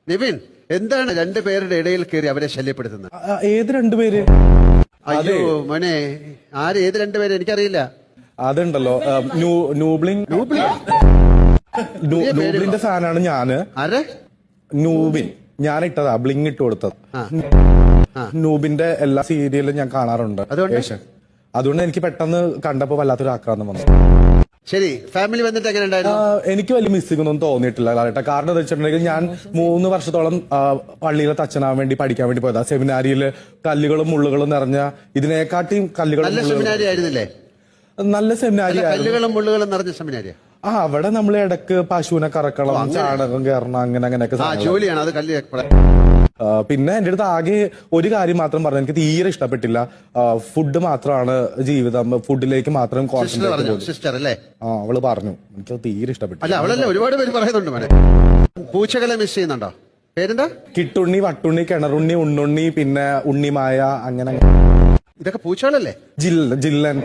നിവിൻ, എന്താണ് രണ്ടുപേരുടെ ഇടയിൽ കയറി അവരെ ശല്യപ്പെടുത്തുന്നത്? ഏത് രണ്ടുപേര്? അയ്യോ മോനെ, ആര് ഏത് രണ്ടുപേര് എനിക്കറിയില്ല. അതുണ്ടല്ലോ നൂബിളിന്റെ ഫാനാണ് ഞാന്. ആരെ? നൂബിൻ. ഞാൻ ഇട്ടതാ ബ്ലിങ് ഇട്ട് കൊടുത്തത്. നൂബിന്റെ എല്ലാ സീരിയലും ഞാൻ കാണാറുണ്ട്. അതുകൊണ്ട് എനിക്ക് പെട്ടെന്ന് കണ്ടപ്പോ വല്ലാത്തൊരു ആക്രാന്തം വന്നു. ശരി, ഫാമിലി വന്നിട്ട് എങ്ങനെ ഉണ്ടായിരുന്നു? എനിക്ക് വലിയ മിസ്സിംഗ് ഒന്നും തോന്നിയിട്ടില്ല ലാലേട്ടാ. കാരണം എന്താ വെച്ചിട്ടുണ്ടെങ്കിൽ ഞാൻ 3 വർഷത്തോളം പള്ളിയിലെ തച്ചനാവാൻ വേണ്ടി പഠിക്കാൻ വേണ്ടി പോയതാ. സെമിനാരിയില് കല്ലുകളും മുള്ളുകളും നിറഞ്ഞ ഇതിനെക്കാട്ടിയും കല്ലുകളും സെമിനാരി ആയിരുന്നില്ലേ? നല്ല സെമിനാരി. കല്ലുകളും മുള്ളുകളും നിറഞ്ഞ സെമിനാരിയാ. അവിടെ നമ്മൾ ഇടക്ക് പശുവിനെ കറക്കണം, ചാണകം കയറണം, അങ്ങനെയൊക്കെ ജോലിയാണ് അത്. കല്ല് പിന്നെ എന്റെ അടുത്ത് ആകെ ഒരു കാര്യം മാത്രം പറഞ്ഞു, എനിക്ക് തീരെ ഇഷ്ടപ്പെട്ടില്ല. ഫുഡ് മാത്രമാണ് ജീവിതം, ഫുഡിലേക്ക് മാത്രം സിസ്റ്റർ അല്ലേ? അവള് പറഞ്ഞു, എനിക്ക് തീരെ ഇഷ്ടപ്പെട്ടു. അല്ല, അവളല്ലേ ഒരുപാട് പേര് പറയുന്നുണ്ട് മോനെ. പൂച്ചകളെ മിസ് ചെയ്യുന്നുണ്ടോ? പേരെന്താ? കിട്ടുണ്ണി, വട്ടുണ്ണി, കിണറുണ്ണി, ഉണ്ണുണ്ണി, പിന്നെ ഉണ്ണിമായ, അങ്ങനെ. ഇതൊക്കെ പൂച്ചകളല്ലേ? ജില്ലൻ.